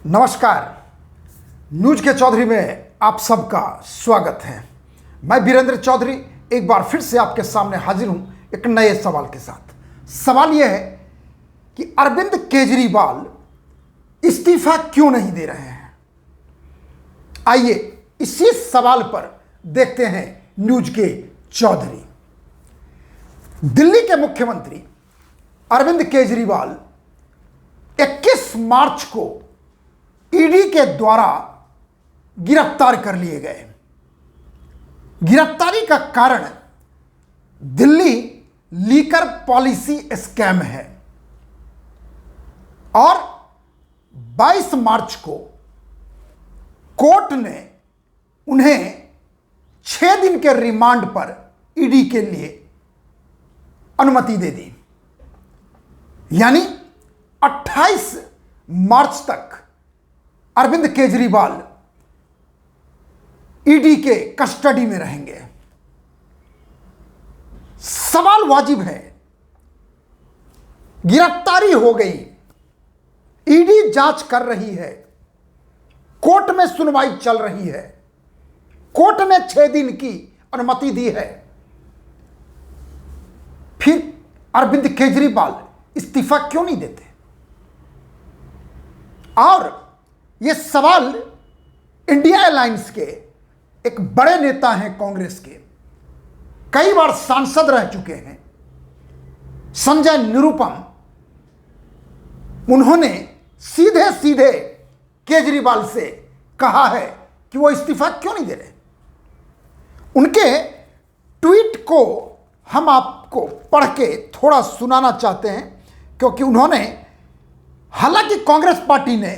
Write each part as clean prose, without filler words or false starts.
नमस्कार। न्यूज के चौधरी में आप सबका स्वागत है। मैं वीरेंद्र चौधरी एक बार फिर से आपके सामने हाजिर हूं एक नए सवाल के साथ। सवाल यह है कि अरविंद केजरीवाल इस्तीफा क्यों नहीं दे रहे हैं। आइए इसी सवाल पर देखते हैं न्यूज के चौधरी। दिल्ली के मुख्यमंत्री अरविंद केजरीवाल 21 मार्च को ईडी के द्वारा गिरफ्तार कर लिए गए। गिरफ्तारी का कारण दिल्ली लीकर पॉलिसी स्कैम है और 22 मार्च को कोर्ट ने उन्हें 6 दिन के रिमांड पर ईडी के लिए अनुमति दे दी। यानी 28 मार्च तक अरविंद केजरीवाल ईडी के कस्टडी में रहेंगे। सवाल वाजिब है, गिरफ्तारी हो गई, ईडी जांच कर रही है, कोर्ट में सुनवाई चल रही है, कोर्ट ने 6 दिन की अनुमति दी है, फिर अरविंद केजरीवाल इस्तीफा क्यों नहीं देते। और यह सवाल इंडिया अलायंस के एक बड़े नेता हैं, कांग्रेस के, कई बार सांसद रह चुके हैं, संजय निरुपम, उन्होंने सीधे सीधे केजरीवाल से कहा है कि वो इस्तीफा क्यों नहीं दे रहे। उनके ट्वीट को हम आपको पढ़ के थोड़ा सुनाना चाहते हैं, क्योंकि उन्होंने, हालांकि कांग्रेस पार्टी ने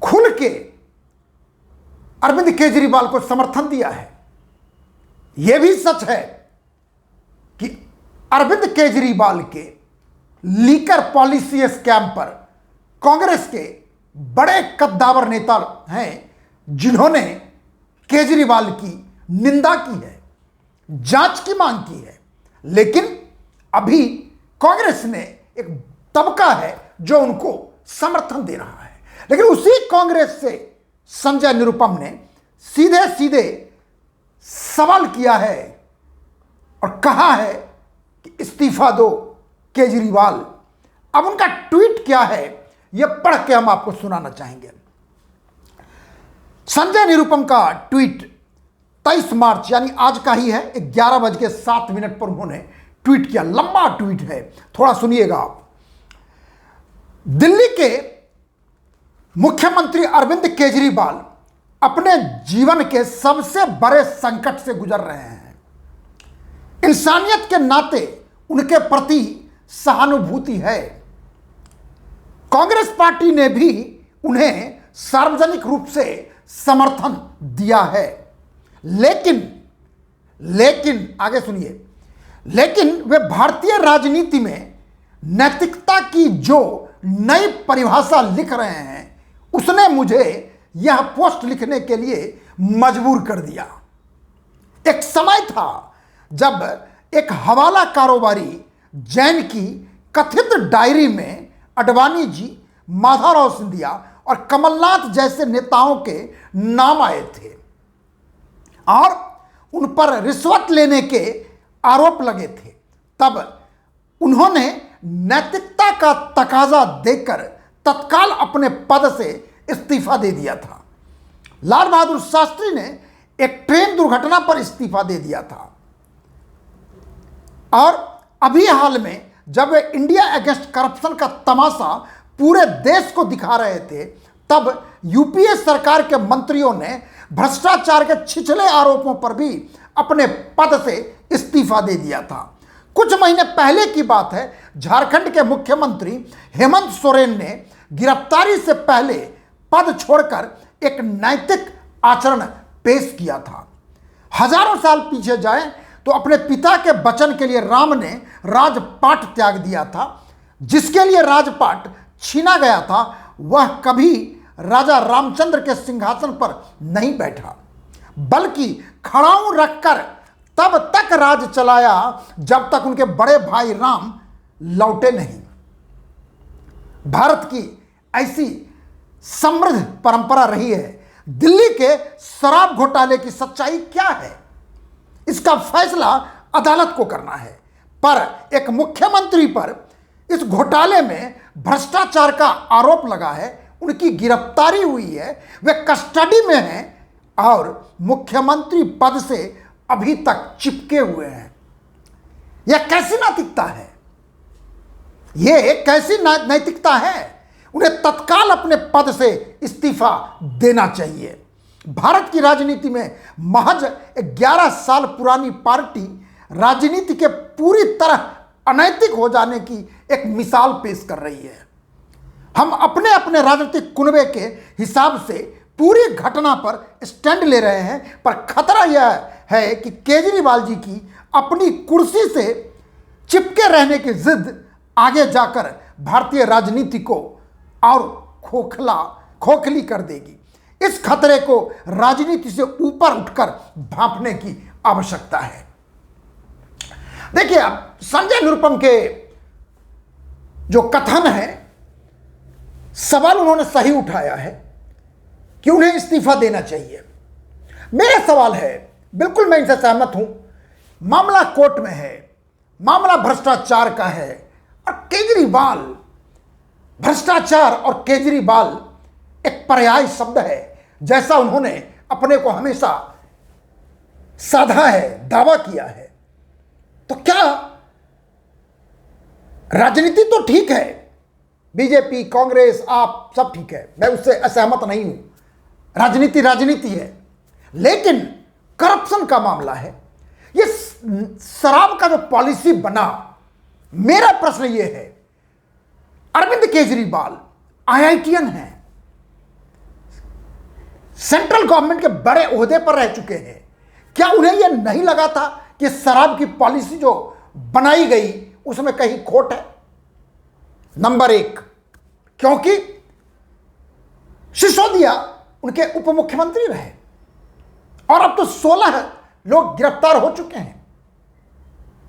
खुल के अरविंद केजरीवाल को समर्थन दिया है, यह भी सच है कि अरविंद केजरीवाल के लीकर पॉलिसी स्कैम पर कांग्रेस के बड़े कद्दावर नेता हैं जिन्होंने केजरीवाल की निंदा की है, जांच की मांग की है। लेकिन अभी कांग्रेस ने एक तबका है जो उनको समर्थन दे रहा है। लेकिन उसी कांग्रेस से संजय निरुपम ने सीधे सीधे सवाल किया है और कहा है कि इस्तीफा दो केजरीवाल। अब उनका ट्वीट क्या है यह पढ़ के हम आपको सुनाना चाहेंगे। संजय निरुपम का ट्वीट 23 मार्च यानी आज का ही है, 11:07 पर उन्होंने ट्वीट किया। लंबा ट्वीट है, थोड़ा सुनिएगा आप। दिल्ली के मुख्यमंत्री अरविंद केजरीवाल अपने जीवन के सबसे बड़े संकट से गुजर रहे हैं। इंसानियत के नाते उनके प्रति सहानुभूति है। कांग्रेस पार्टी ने भी उन्हें सार्वजनिक रूप से समर्थन दिया है। लेकिन आगे सुनिए, लेकिन वे भारतीय राजनीति में नैतिकता की जो नई परिभाषा लिख रहे हैं उसने मुझे यह पोस्ट लिखने के लिए मजबूर कर दिया। एक समय था जब एक हवाला कारोबारी जैन की कथित डायरी में अडवाणी जी, माधवराव सिंधिया और कमलनाथ जैसे नेताओं के नाम आए थे और उन पर रिश्वत लेने के आरोप लगे थे। तब उन्होंने नैतिकता का तकाजा देकर तत्काल अपने पद से इस्तीफा दे दिया था। लाल बहादुर शास्त्री ने एक ट्रेन दुर्घटना पर इस्तीफा दे दिया था। और अभी हाल में जब वे इंडिया अगेंस्ट करप्शन का तमाशा पूरे देश को दिखा रहे थे, तब यूपीए सरकार के मंत्रियों ने भ्रष्टाचार के छिछले आरोपों पर भी अपने पद से इस्तीफा दे दिया था। कुछ महीने पहले की बात है, झारखंड के मुख्यमंत्री हेमंत सोरेन ने गिरफ्तारी से पहले पद छोड़कर एक नैतिक आचरण पेश किया था। हजारों साल पीछे जाएं तो अपने पिता के वचन के लिए राम ने राजपाट त्याग दिया था। जिसके लिए राजपाट छीना गया था वह कभी राजा रामचंद्र के सिंहासन पर नहीं बैठा, बल्कि खड़ाऊं रखकर तब तक राज चलाया जब तक उनके बड़े भाई राम लौटे नहीं। भारत की ऐसी समृद्ध परंपरा रही है। दिल्ली के शराब घोटाले की सच्चाई क्या है, इसका फैसला अदालत को करना है। पर एक मुख्यमंत्री पर इस घोटाले में भ्रष्टाचार का आरोप लगा है, उनकी गिरफ्तारी हुई है, वे कस्टडी में हैं और मुख्यमंत्री पद से अभी तक चिपके हुए हैं। यह कैसी नैतिकता है? यह कैसी नैतिकता है? उन्हें तत्काल अपने पद से इस्तीफा देना चाहिए। भारत की राजनीति में महज 11 साल पुरानी पार्टी राजनीति के पूरी तरह अनैतिक हो जाने की एक मिसाल पेश कर रही है। हम अपने अपने राजनीतिक कुनबे के हिसाब से पूरी घटना पर स्टैंड ले रहे हैं, पर खतरा यह है कि केजरीवाल जी की अपनी कुर्सी से चिपके रहने की जिद आगे जाकर भारतीय राजनीति को और खोखली कर देगी। इस खतरे को राजनीति से ऊपर उठकर भांपने की आवश्यकता है। देखिए, अब संजय निरुपम के जो कथन है, सवाल उन्होंने सही उठाया है कि उन्हें इस्तीफा देना चाहिए। मेरा सवाल है, बिल्कुल मैं इनसे सहमत हूं, मामला कोर्ट में है, मामला भ्रष्टाचार का है और केजरीवाल, भ्रष्टाचार और केजरीवाल एक पर्याय शब्द है, जैसा उन्होंने अपने को हमेशा साधा है, दावा किया है। तो क्या राजनीति तो ठीक है, बीजेपी, कांग्रेस, आप सब ठीक है, मैं उससे असहमत नहीं हूं, राजनीति राजनीति है, लेकिन करप्शन का मामला है, ये शराब का जो पॉलिसी बना, मेरा प्रश्न ये है, अरविंद केजरीवाल आईआईटीएन हैं, सेंट्रल गवर्नमेंट के बड़े ओहदे पर रह चुके हैं, क्या उन्हें यह नहीं लगा था कि शराब की पॉलिसी जो बनाई गई उसमें कहीं खोट है? नंबर एक, क्योंकि सिसोदिया उनके उप मुख्यमंत्री रहे और अब तो 16 लोग गिरफ्तार हो चुके हैं,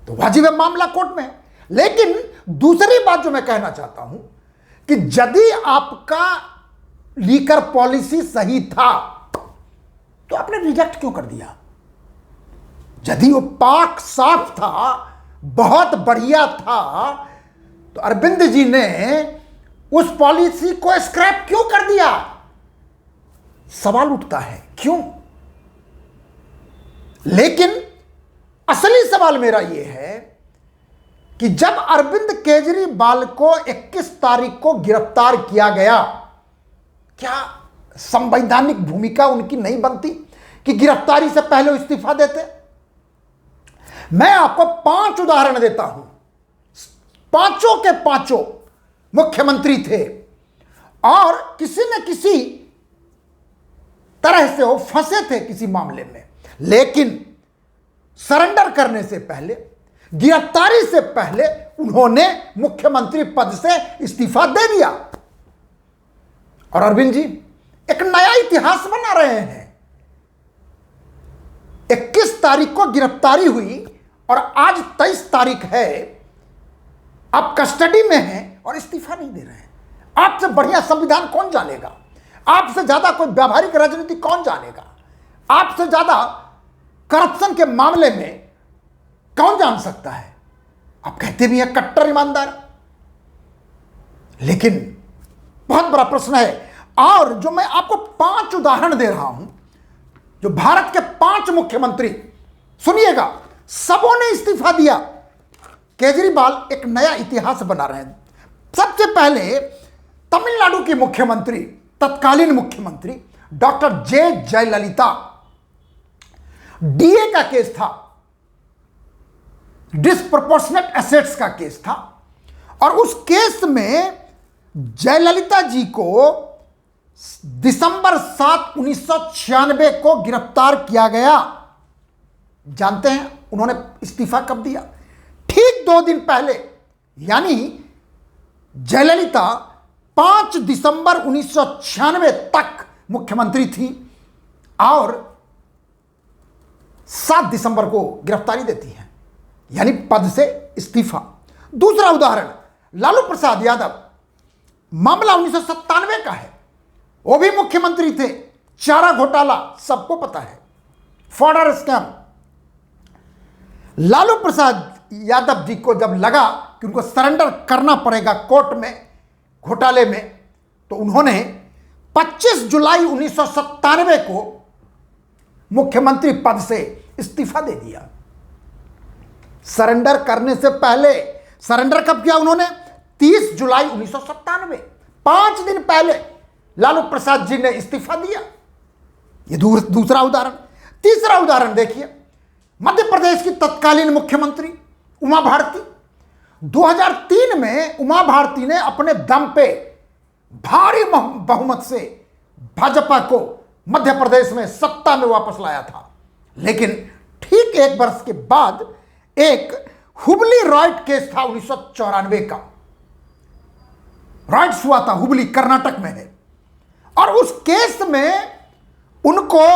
तो वाजिब है मामला कोर्ट में है। लेकिन दूसरी बात जो मैं कहना चाहता हूं कि यदि आपका लीकर पॉलिसी सही था तो आपने रिजेक्ट क्यों कर दिया? यदि वो पाक साफ था, बहुत बढ़िया था, तो अरविंद जी ने उस पॉलिसी को स्क्रैप क्यों कर दिया? सवाल उठता है क्यों। लेकिन असली सवाल मेरा यह है कि जब अरविंद केजरीवाल को 21 तारीख को गिरफ्तार किया गया, क्या संवैधानिक भूमिका उनकी नहीं बनती कि गिरफ्तारी से पहले इस्तीफा देते? मैं आपको 5 उदाहरण देता हूं, पांचों के पांचों मुख्यमंत्री थे और किसी न किसी तरह से वो फंसे थे किसी मामले में, लेकिन सरेंडर करने से पहले, गिरफ्तारी से पहले उन्होंने मुख्यमंत्री पद से इस्तीफा दे दिया। और अरविंद जी एक नया इतिहास बना रहे हैं। 21 तारीख को गिरफ्तारी हुई और आज 23 तारीख है, आप कस्टडी में हैं और इस्तीफा नहीं दे रहे हैं। आपसे बढ़िया संविधान कौन जानेगा? आपसे ज्यादा कोई व्यावहारिक राजनीति कौन जानेगा? आपसे ज्यादा करप्शन के मामले में कौन जान सकता है? आप कहते भी हैं कट्टर ईमानदार, लेकिन बहुत बड़ा प्रश्न है। और जो मैं आपको 5 उदाहरण दे रहा हूं, जो भारत के 5 मुख्यमंत्री, सुनिएगा, सबों ने इस्तीफा दिया। केजरीवाल एक नया इतिहास बना रहे हैं। सबसे पहले तमिलनाडु की मुख्यमंत्री, तत्कालीन मुख्यमंत्री डॉक्टर जयललिता, डीए का केस था, डिस्प्रोपोर्शनेट एसेट्स का केस था, और उस केस में जयललिता जी को दिसंबर 7, 1996 को गिरफ्तार किया गया। जानते हैं उन्होंने इस्तीफा कब दिया? ठीक 2 दिन पहले, यानी जयललिता 5 दिसंबर 1996 तक मुख्यमंत्री थी और 7 दिसंबर को गिरफ्तारी देती है, यानी पद से इस्तीफा। दूसरा उदाहरण लालू प्रसाद यादव, मामला 1997 का है। वो भी मुख्यमंत्री थे। चारा घोटाला सबको पता है, फॉर्डर स्कैम। लालू प्रसाद यादव जी को जब लगा कि उनको सरेंडर करना पड़ेगा कोर्ट में घोटाले में, तो उन्होंने 25 जुलाई 1997 को मुख्यमंत्री पद से इस्तीफा दे दिया। सरेंडर करने से पहले, सरेंडर कब किया उन्होंने? 30 जुलाई 1997, 5 दिन पहले लालू प्रसाद जी ने इस्तीफा दिया। यह दूसरा उदाहरण। तीसरा उदाहरण देखिए, मध्य प्रदेश की तत्कालीन मुख्यमंत्री उमा भारती। 2003 में उमा भारती ने अपने दम पे भारी बहुमत से भाजपा को मध्य प्रदेश में सत्ता में वापस लाया था। लेकिन ठीक 1 वर्ष के बाद एक हुबली रॉयट केस था 1994 का, रॉयट्स हुआ था, हुबली कर्नाटक में है। और उस केस में उनको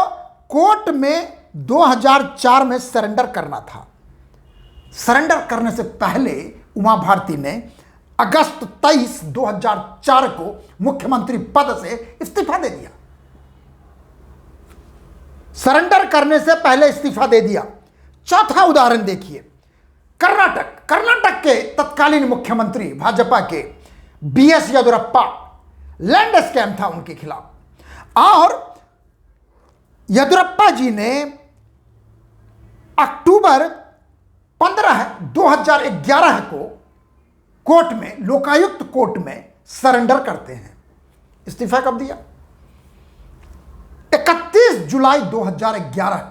कोर्ट में 2004 में सरेंडर करना था। सरेंडर करने से पहले उमा भारती ने अगस्त 23, 2004 को मुख्यमंत्री पद से इस्तीफा दे दिया। सरेंडर करने से पहले इस्तीफा दे दिया। चौथा उदाहरण देखिए, कर्नाटक के तत्कालीन मुख्यमंत्री भाजपा के बीएस येदियुरप्पा, लैंड स्कैम था उनके खिलाफ। और येदियुरप्पा जी ने अक्टूबर 15, 2011 को कोर्ट में, लोकायुक्त कोर्ट में सरेंडर करते हैं। इस्तीफा कब दिया? 31 जुलाई 2011।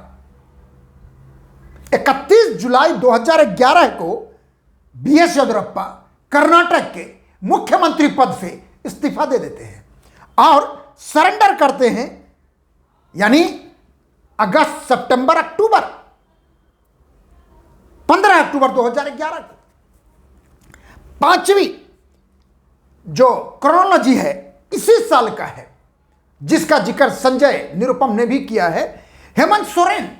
31 जुलाई 2011 को बीएस येदियुरप्पा कर्नाटक के मुख्यमंत्री पद से इस्तीफा दे देते हैं और सरेंडर करते हैं, यानी अगस्त, सितंबर, अक्टूबर, 15 अक्टूबर 2011 को। पांचवी जो क्रोनोलॉजी है इसी साल का है, जिसका जिक्र संजय निरुपम ने भी किया है। हेमंत सोरेन,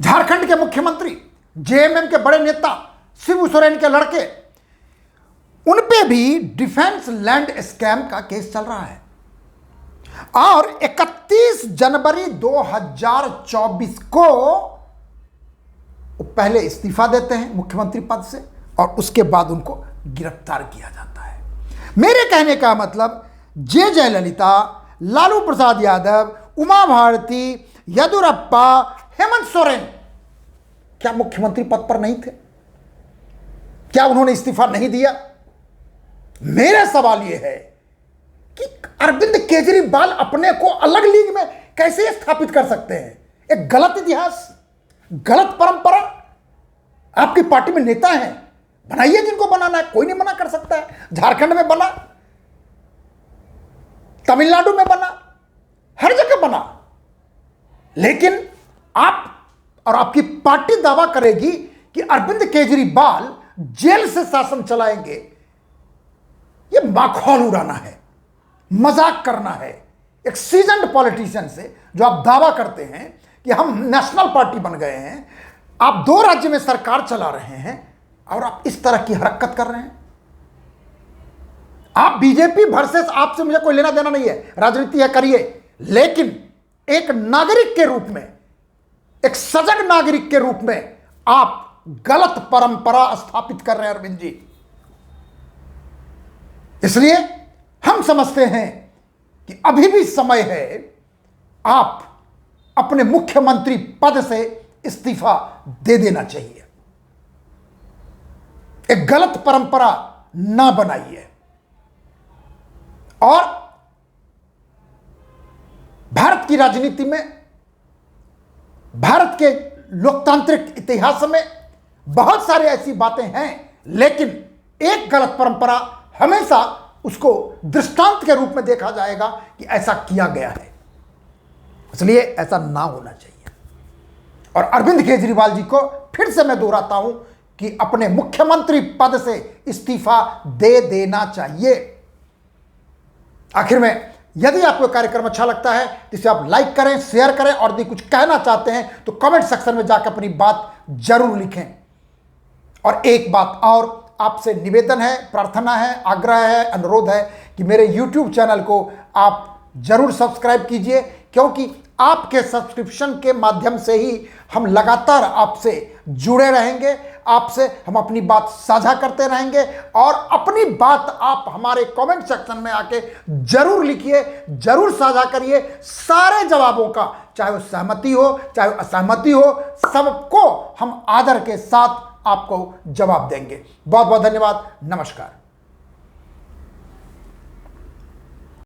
झारखंड के मुख्यमंत्री, जेएमएम के बड़े नेता शिबू सोरेन के लड़के, उन पे भी डिफेंस लैंड स्कैम का केस चल रहा है। और 31 जनवरी 2024 को पहले इस्तीफा देते हैं मुख्यमंत्री पद से और उसके बाद उनको गिरफ्तार किया जाता है। मेरे कहने का मतलब, जे जयललिता, लालू प्रसाद यादव, उमा भारती, येदियुरप्पा, हेमंत सोरेन क्या मुख्यमंत्री पद पर नहीं थे? क्या उन्होंने इस्तीफा नहीं दिया? मेरा सवाल यह है कि अरविंद केजरीवाल अपने को अलग लीग में कैसे स्थापित कर सकते हैं? एक गलत इतिहास, गलत परंपरा। आपकी पार्टी में नेता हैं, बनाइए जिनको बनाना है, कोई नहीं मना कर सकता है। झारखंड में बना, तमिलनाडु में बना, हर जगह बना। लेकिन आप और आपकी पार्टी दावा करेगी कि अरविंद केजरीवाल जेल से शासन चलाएंगे। यह माखौल उड़ाना है, मजाक करना है एक सीजन्ड पॉलिटिशियन से, जो आप दावा करते हैं कि हम नेशनल पार्टी बन गए हैं, आप 2 राज्य में सरकार चला रहे हैं और आप इस तरह की हरकत कर रहे हैं। आप बीजेपी वर्सेस, आपसे मुझे कोई लेना देना नहीं है, राजनीति है करिए, लेकिन एक नागरिक के रूप में, एक सजग नागरिक के रूप में आप गलत परंपरा स्थापित कर रहे हैं अरविंद जी। इसलिए हम समझते हैं कि अभी भी समय है, आप अपने मुख्यमंत्री पद से इस्तीफा दे देना चाहिए। एक गलत परंपरा ना बनाइए। और भारत की राजनीति में, भारत के लोकतांत्रिक इतिहास में बहुत सारी ऐसी बातें हैं, लेकिन एक गलत परंपरा हमेशा उसको दृष्टांत के रूप में देखा जाएगा कि ऐसा किया गया है। इसलिए ऐसा ना होना चाहिए। और अरविंद केजरीवाल जी को फिर से मैं दोहराता हूं कि अपने मुख्यमंत्री पद से इस्तीफा दे देना चाहिए। आखिर में, यदि आपको कार्यक्रम अच्छा लगता है तो इसे आप लाइक करें, शेयर करें, और यदि कुछ कहना चाहते हैं तो कमेंट सेक्शन में जाकर अपनी बात जरूर लिखें। और एक बात और आपसे निवेदन है, प्रार्थना है, आग्रह है, अनुरोध है कि मेरे YouTube चैनल को आप जरूर सब्सक्राइब कीजिए, क्योंकि आपके सब्सक्रिप्शन के माध्यम से ही हम लगातार आपसे जुड़े रहेंगे, आपसे हम अपनी बात साझा करते रहेंगे। और अपनी बात आप हमारे कमेंट सेक्शन में आके जरूर लिखिए, जरूर साझा करिए। सारे जवाबों का, चाहे वो सहमति हो चाहे असहमति हो, सबको हम आदर के साथ आपको जवाब देंगे। बहुत बहुत धन्यवाद। नमस्कार।